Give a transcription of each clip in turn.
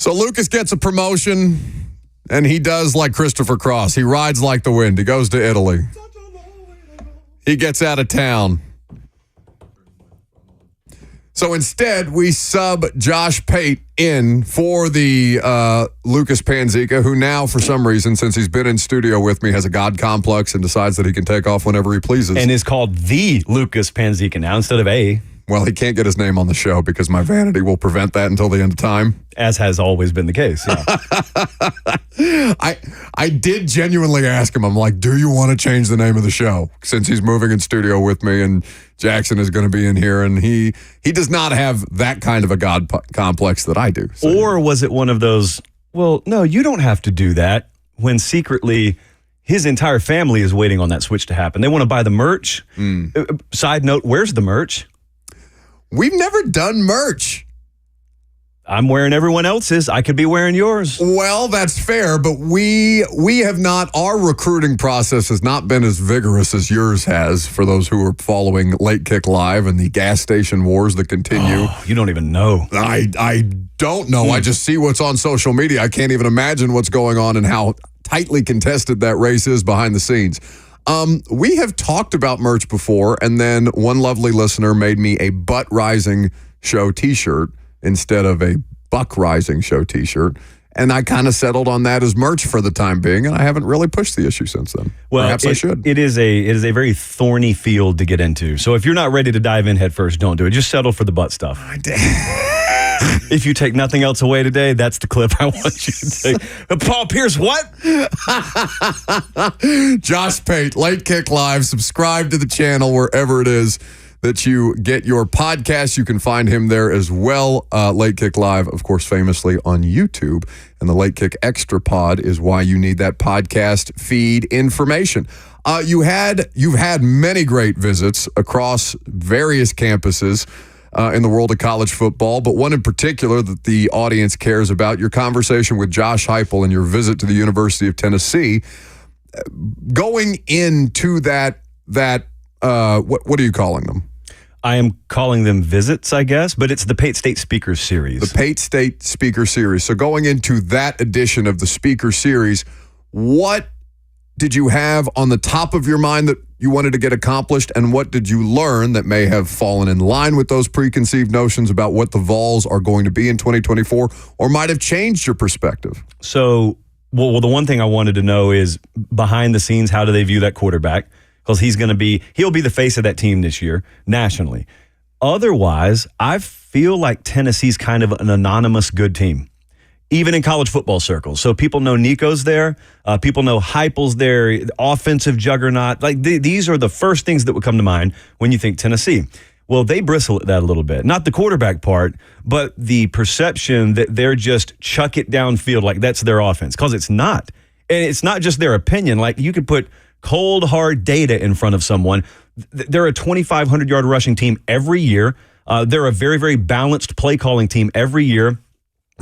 So Lucas gets a promotion, and he does like Christopher Cross. He rides like the wind. He goes to Italy. He gets out of town. So instead, we sub Josh Pate in for the Lucas Panzica, who now, for some reason, since he's been in studio with me, has a God complex and decides that he can take off whenever he pleases. And is called the Lucas Panzica now instead of A. Well, he can't get his name on the show because my vanity will prevent that until the end of time. As has always been the case, yeah. I did genuinely ask him, I'm like, do you want to change the name of the show? Since he's moving in studio with me and Jackson is going to be in here, and he does not have that kind of a God complex that I do. So. Or was it one of those, well, no, you don't have to do that, when secretly his entire family is waiting on that switch to happen. They want to buy the merch. Side note, where's the merch? We've never done merch. I'm wearing everyone else's. I could be wearing yours. Well, that's fair, but we have not, our recruiting process has not been as vigorous as yours has, for those who are following Late Kick Live and the gas station wars that continue. Oh, you don't even know. I don't know. I just see what's on social media. I can't even imagine what's going on and how tightly contested that race is behind the scenes. We have talked about merch before, and then one lovely listener made me a Butt Rising Show t-shirt instead of a Buck Rising Show t-shirt, and I kind of settled on that as merch for the time being, and I haven't really pushed the issue since then. Well, perhaps I should. It is a very thorny field to get into, so if you're not ready to dive in head first, don't do it. Just settle for the butt stuff. If you take nothing else away today, that's the clip I want you to take. Paul Pierce, what? Josh Pate, Late Kick Live. Subscribe to the channel wherever it is that you get your podcast. You can find him there as well. Late Kick Live, of course, famously on YouTube. And the Late Kick Extra Pod is why you need that podcast feed information. You've had many great visits across various campuses in the world of college football, but one in particular that the audience cares about, your conversation with Josh Heupel and your visit to the University of Tennessee. Going into that what are you calling them? I am calling them visits, I guess, but it's the Pate State Speaker Series. The Pate State Speaker Series. So going into that edition of the Speaker Series, what did you have on the top of your mind that you wanted to get accomplished, and what did you learn that may have fallen in line with those preconceived notions about what the Vols are going to be in 2024, or might have changed your perspective? So, well, the one thing I wanted to know is, behind the scenes, how do they view that quarterback? Because he'll be the face of that team this year, nationally. Otherwise, I feel like Tennessee's kind of an anonymous good team, even in college football circles. So people know Nico's there. People know Heupel's there, offensive juggernaut. Like these are the first things that would come to mind when you think Tennessee. Well, they bristle at that a little bit. Not the quarterback part, but the perception that they're just chuck it downfield like that's their offense, because it's not. And it's not just their opinion. Like, you could put cold, hard data in front of someone. They're a 2,500-yard rushing team every year. They're a very, very balanced play-calling team every year.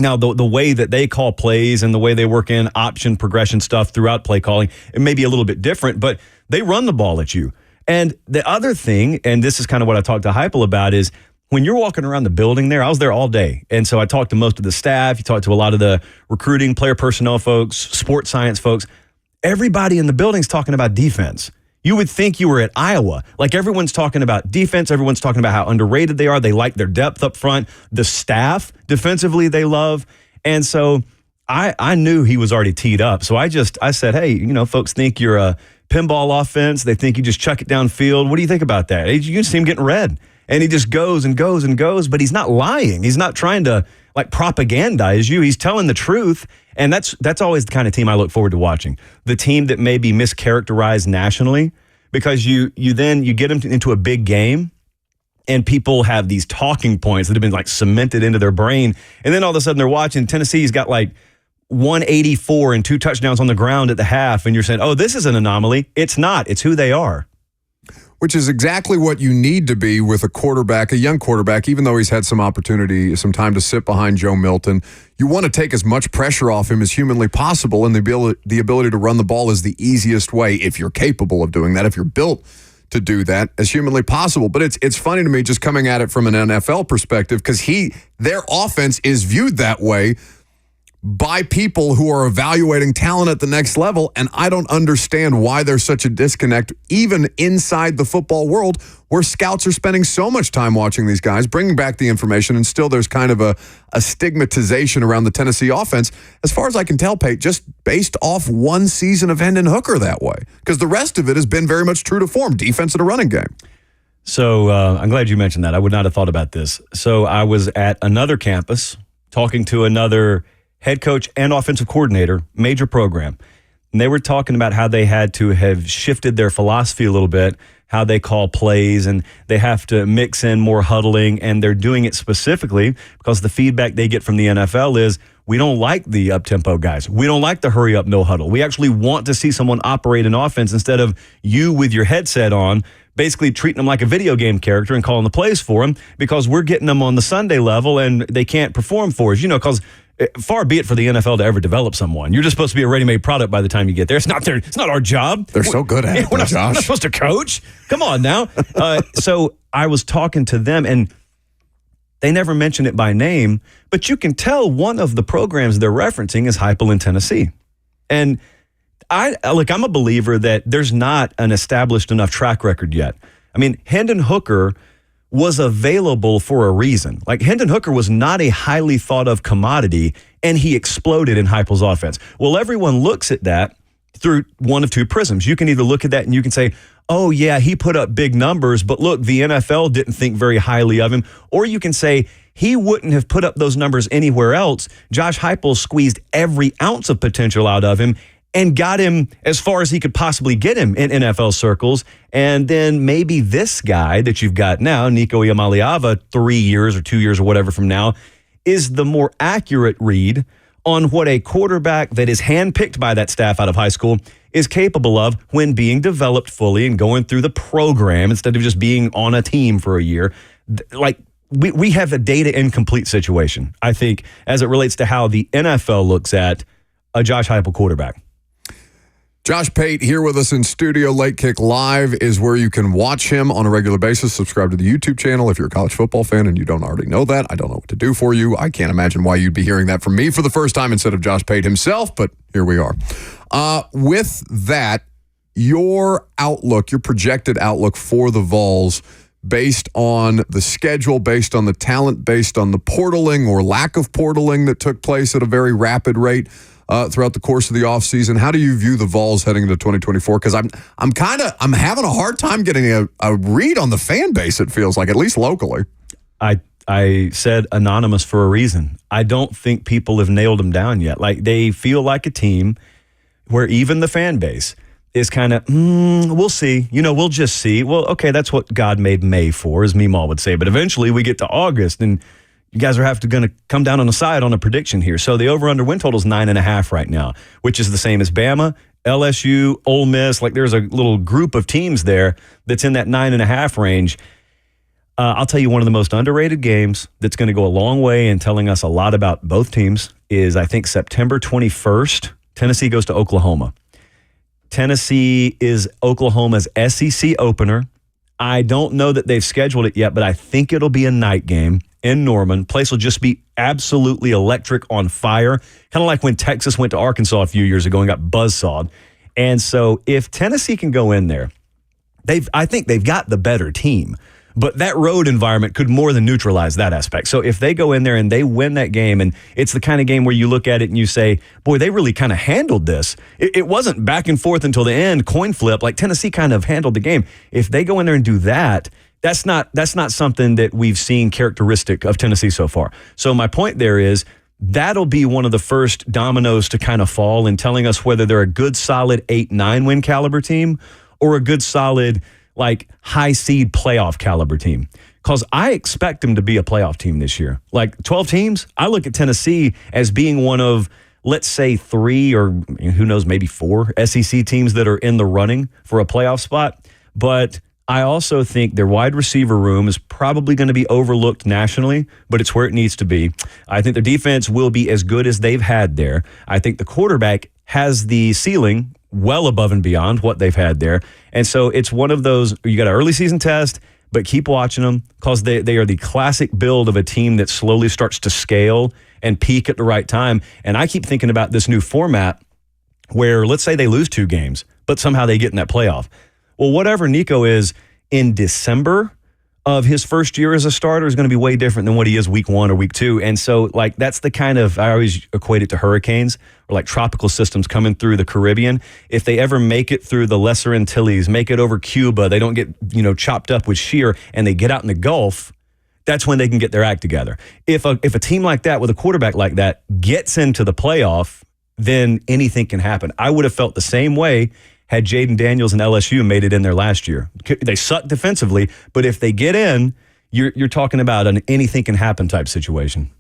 Now, the way that they call plays and the way they work in option progression stuff throughout play calling, it may be a little bit different, but they run the ball at you. And the other thing, and this is kind of what I talked to Heupel about, is when you're walking around the building there, I was there all day. And so I talked to most of the staff. You talked to a lot of the recruiting, player personnel folks, sports science folks. Everybody in the building's talking about defense. You would think you were at Iowa. Like, everyone's talking about defense. Everyone's talking about how underrated they are. They like their depth up front. The staff, defensively, they love. And so I knew he was already teed up. So I said, hey, folks think you're a pinball offense. They think you just chuck it downfield. What do you think about that? You can see him getting red. And he just goes and goes and goes, but he's not lying. He's not trying to propagandize you. He's telling the truth. And that's always the kind of team I look forward to watching. The team that may be mischaracterized nationally, because you get them into a big game and people have these talking points that have been cemented into their brain. And then all of a sudden they're watching Tennessee's got 184 and 2 touchdowns on the ground at the half. And you're saying, oh, this is an anomaly. It's not. It's who they are. Which is exactly what you need to be with a young quarterback, even though he's had some time to sit behind Joe Milton. You want to take as much pressure off him as humanly possible, and the ability to run the ball is the easiest way, if you're capable of doing that, if you're built to do that, as humanly possible. But it's funny to me just coming at it from an NFL perspective, because their offense is viewed that way by people who are evaluating talent at the next level, and I don't understand why there's such a disconnect even inside the football world where scouts are spending so much time watching these guys, bringing back the information, and still there's kind of a stigmatization around the Tennessee offense, as far as I can tell, Pate, just based off one season of Hendon Hooker that way, because the rest of it has been very much true to form, defense and a running game. So I'm glad you mentioned that. I would not have thought about this. So I was at another campus talking to another head coach and offensive coordinator, major program. And they were talking about how they had to have shifted their philosophy a little bit, how they call plays, and they have to mix in more huddling. And they're doing it specifically because the feedback they get from the NFL is, we don't like the up-tempo guys. We don't like the hurry-up, no huddle. We actually want to see someone operate an offense instead of you with your headset on, basically treating them like a video game character and calling the plays for them, because we're getting them on the Sunday level and they can't perform for us. Because far be it for the NFL to ever develop someone. You're just supposed to be a ready-made product by the time you get there. It's not our job. They're so good at it, we're not Josh. supposed to coach. Come on now. So I was talking to them, and they never mention it by name, but you can tell one of the programs they're referencing is Heupel in Tennessee. And I'm a believer that there's not an established enough track record yet. I mean, Hendon Hooker was available for a reason. Like, Hendon Hooker was not a highly thought of commodity, and he exploded in Heupel's offense. Well, everyone looks at that through one of two prisms. You can either look at that and you can say, oh yeah, he put up big numbers, but look, the NFL didn't think very highly of him. Or you can say, he wouldn't have put up those numbers anywhere else. Josh Heupel squeezed every ounce of potential out of him and got him as far as he could possibly get him in NFL circles. And then maybe this guy that you've got now, Nico Iamaleava, 3 years or 2 years or whatever from now, is the more accurate read on what a quarterback that is handpicked by that staff out of high school is capable of when being developed fully and going through the program instead of just being on a team for a year. Like, we have a data incomplete situation, I think, as it relates to how the NFL looks at a Josh Heupel quarterback. Josh Pate here with us in studio. Late Kick Live is where you can watch him on a regular basis. Subscribe to the YouTube channel if you're a college football fan and you don't already know that. I don't know what to do for you. I can't imagine why you'd be hearing that from me for the first time instead of Josh Pate himself, but here we are. With that, your outlook, your projected outlook for the Vols, based on the schedule, based on the talent, based on the portaling or lack of portaling that took place at a very rapid rate throughout the course of the offseason. How do you view the Vols heading into 2024? Because I'm having a hard time getting a read on the fan base, it feels like, at least locally. I said anonymous for a reason. I don't think people have nailed them down yet. Like, they feel like a team where even the fan base is kind of, we'll see. We'll just see. Well, okay, that's what God made May for, as Meemaw would say. But eventually we get to August, and you guys are going to come down on the side on a prediction here. So the over-under win total is 9.5 right now, which is the same as Bama, LSU, Ole Miss. Like, there's a little group of teams there that's in that 9.5 range. I'll tell you, one of the most underrated games that's going to go a long way in telling us a lot about both teams is, I think, September 21st, Tennessee goes to Oklahoma. Tennessee is Oklahoma's SEC opener. I don't know that they've scheduled it yet, but I think it'll be a night game in Norman. Place will just be absolutely electric, on fire, kind of like when Texas went to Arkansas a few years ago and got buzzsawed. And so if Tennessee can go in there, I think they've got the better team. But that road environment could more than neutralize that aspect. So if they go in there and they win that game, and it's the kind of game where you look at it and you say, boy, they really kind of handled this. It wasn't back and forth until the end, coin flip, like Tennessee kind of handled the game. If they go in there and do that, that's not something that we've seen characteristic of Tennessee so far. So my point there is, that'll be one of the first dominoes to kind of fall in telling us whether they're a good, solid 8-9 win caliber team or a good, solid, like, high seed playoff caliber team. Because I expect them to be a playoff team this year. Like, 12 teams, I look at Tennessee as being one of, let's say, 3 or who knows, maybe 4 SEC teams that are in the running for a playoff spot. But I also think their wide receiver room is probably going to be overlooked nationally, but it's where it needs to be. I think their defense will be as good as they've had there. I think the quarterback has the ceiling well above and beyond what they've had there. And so it's one of those, you got an early season test, but keep watching them, because they are the classic build of a team that slowly starts to scale and peak at the right time. And I keep thinking about this new format where, let's say they lose 2 games, but somehow they get in that playoff. Well, whatever Nico is in December of his first year as a starter is going to be way different than what he is week 1 or week 2. And so, like, that's the kind of, I always equate it to hurricanes or like tropical systems coming through the Caribbean. If they ever make it through the Lesser Antilles, make it over Cuba, they don't get, chopped up with shear, and they get out in the Gulf, that's when they can get their act together. If a team like that with a quarterback like that gets into the playoff, then anything can happen. I would have felt the same way had Jaden Daniels and LSU made it in there last year. They suck defensively, but if they get in, you're talking about an anything can happen type situation.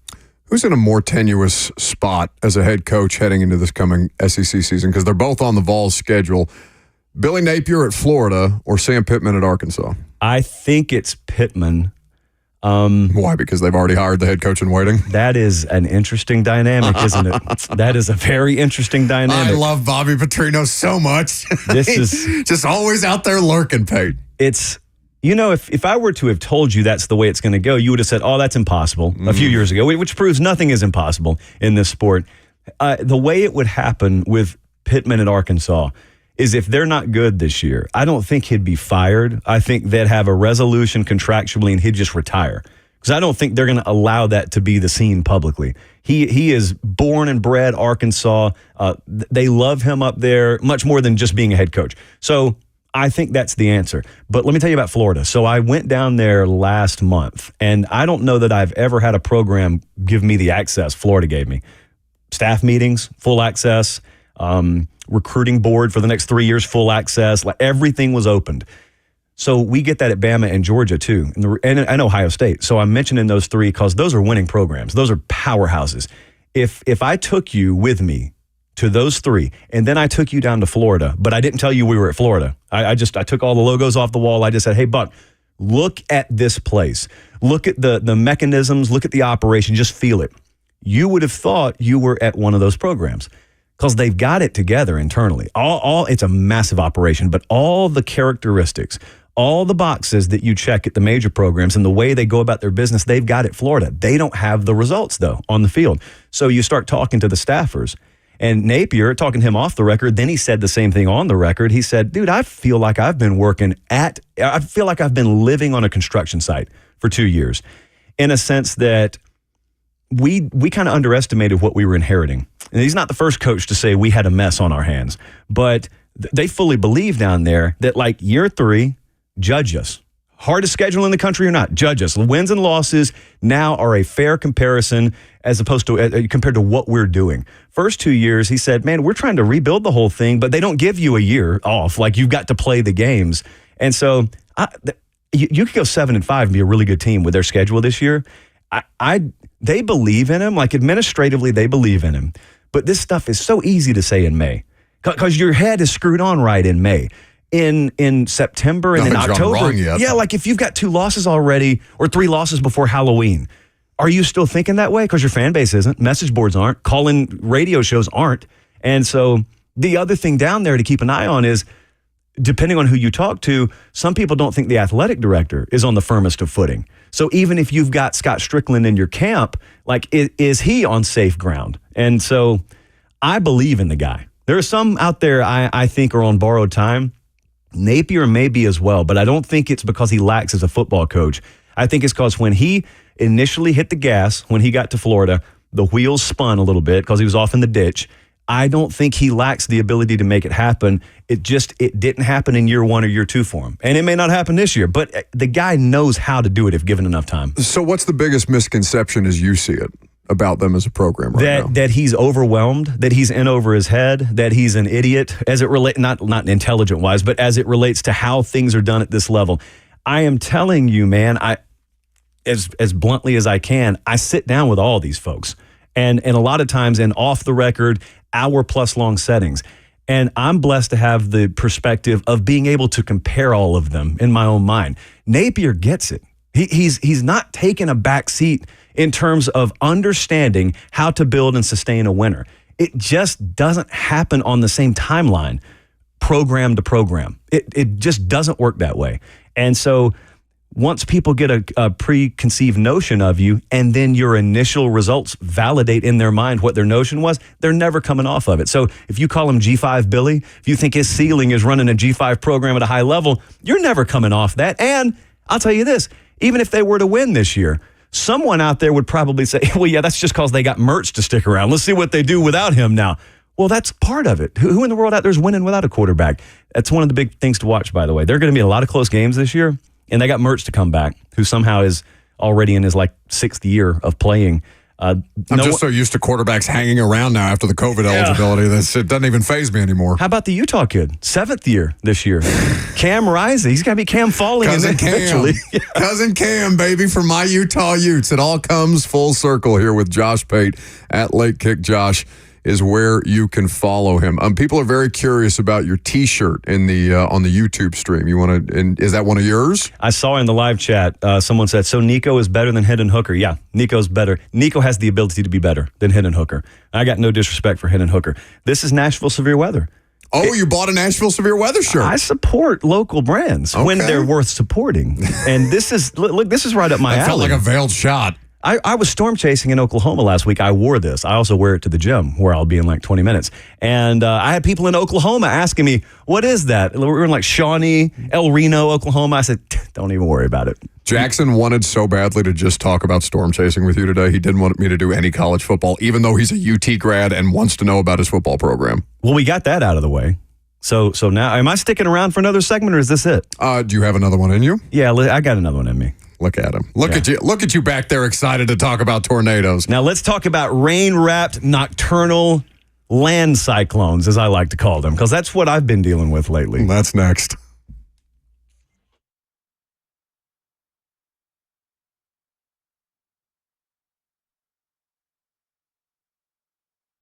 Who's in a more tenuous spot as a head coach heading into this coming SEC season? Because they're both on the Vols schedule. Billy Napier at Florida or Sam Pittman at Arkansas? I think it's Pittman. Why? Because they've already hired the head coach in waiting? That is an interesting dynamic, isn't it? That is a very interesting dynamic. I love Bobby Petrino so much. This is just always out there lurking, Pate. It's, if I were to have told you that's the way it's going to go, you would have said, oh, that's impossible a few years ago, which proves nothing is impossible in this sport. The way it would happen with Pittman at Arkansas is if they're not good this year, I don't think he'd be fired. I think they'd have a resolution contractually and he'd just retire. Because I don't think they're going to allow that to be the scene publicly. He is born and bred Arkansas. They love him up there much more than just being a head coach. So I think that's the answer. But let me tell you about Florida. So I went down there last month, and I don't know that I've ever had a program give me the access Florida gave me. Staff meetings, full access, recruiting board for the next 3 years, full access. Like, everything was opened. So we get that at Bama and Georgia too, and Ohio State. So I'm mentioning those 3 because those are winning programs. Those are powerhouses. If I took you with me to those 3, and then I took you down to Florida, but I didn't tell you we were at Florida. I took all the logos off the wall. I just said, hey, Buck, look at this place. Look at the mechanisms. Look at the operation. Just feel it. You would have thought you were at one of those programs, because they've got it together internally. It's a massive operation, but all the characteristics, all the boxes that you check at the major programs and the way they go about their business, they've got it Florida. They don't have the results, though, on the field. So you start talking to the staffers, and Napier, talking to him off the record, then he said the same thing on the record. He said, dude, I feel like I've been living on a construction site for 2 years, in a sense that we kind of underestimated what we were inheriting. And he's not the first coach to say we had a mess on our hands, but they fully believe down there that, like, year 3, judge us. Hardest schedule in the country or not, judge us. Wins and losses now are a fair comparison as opposed to compared to what we're doing. First 2 years, he said, man, we're trying to rebuild the whole thing, but they don't give you a year off. Like, you've got to play the games. And so you could go 7-5 and be a really good team with their schedule this year. They believe in him. Like, administratively, they believe in him. But this stuff is so easy to say in May, because your head is screwed on right in May. In September and in October. Yeah, like, if you've got 2 losses already or 3 losses before Halloween, are you still thinking that way? Because your fan base isn't. Message boards aren't. Call-in radio shows aren't. And so the other thing down there to keep an eye on is, depending on who you talk to, some people don't think the athletic director is on the firmest of footing. So even if you've got Scott Strickland in your camp, like, is he on safe ground? And so I believe in the guy. There are some out there I think are on borrowed time. Napier may be as well, but I don't think it's because he lacks as a football coach. I think it's because when he initially hit the gas, when he got to Florida, the wheels spun a little bit because he was off in the ditch. I don't think he lacks the ability to make it happen. It didn't happen in year 1 or year 2 for him. And it may not happen this year, but the guy knows how to do it if given enough time. So what's the biggest misconception as you see it about them as a program right now? That he's overwhelmed, that he's in over his head, that he's an idiot as it relates, not intelligent wise, but as it relates to how things are done at this level. I am telling you, man, as bluntly as I can, I sit down with all these folks. And a lot of times in off the record, hour-plus long settings. And I'm blessed to have the perspective of being able to compare all of them in my own mind. Napier gets it. He's not taking a back seat in terms of understanding how to build and sustain a winner. It just doesn't happen on the same timeline, program to program. It just doesn't work that way. And so once people get a preconceived notion of you and then your initial results validate in their mind what their notion was, they're never coming off of it. So if you call him G5 Billy, if you think his ceiling is running a G5 program at a high level, you're never coming off that. And I'll tell you this, even if they were to win this year, someone out there would probably say, well, yeah, that's just because they got Mertz to stick around. Let's see what they do without him now. Well, that's part of it. Who in the world out there is winning without a quarterback? That's one of the big things to watch, by the way. There are going to be a lot of close games this year, and they got Mertz to come back, who somehow is already in his sixth year of playing. I'm just so used to quarterbacks hanging around now after the COVID eligibility that it doesn't even faze me anymore. How about the Utah kid? 7th year this year. Cam Rising. He's got to be Cam Falling eventually. Cousin Cam, baby, from my Utah Utes. It all comes full circle here with Josh Pate at Late Kick Josh is where you can follow him. People are very curious about your T-shirt in the on the YouTube stream. You want to? Is that one of yours? I saw in the live chat someone said, "So Nico is better than Hendon Hooker." Yeah, Nico's better. Nico has the ability to be better than Hendon Hooker. I got no disrespect for Hendon Hooker. This is Nashville Severe Weather. Oh, you bought a Nashville Severe Weather shirt. I support local brands when they're worth supporting, and this is look. This is right up my alley. That felt like a veiled shot. I was storm chasing in Oklahoma last week. I wore this. I also wear it to the gym where I'll be in 20 minutes. And I had people in Oklahoma asking me, what is that? We were in Shawnee, El Reno, Oklahoma. I said, don't even worry about it. Jackson wanted so badly to just talk about storm chasing with you today. He didn't want me to do any college football, even though he's a UT grad and wants to know about his football program. Well, we got that out of the way. So now, am I sticking around for another segment or is this it? Do you have another one in you? Yeah, I got another one in me. Look at him. Look at you. Look at you back there excited to talk about tornadoes. Now let's talk about rain-wrapped nocturnal land cyclones, as I like to call them, because that's what I've been dealing with lately. That's next.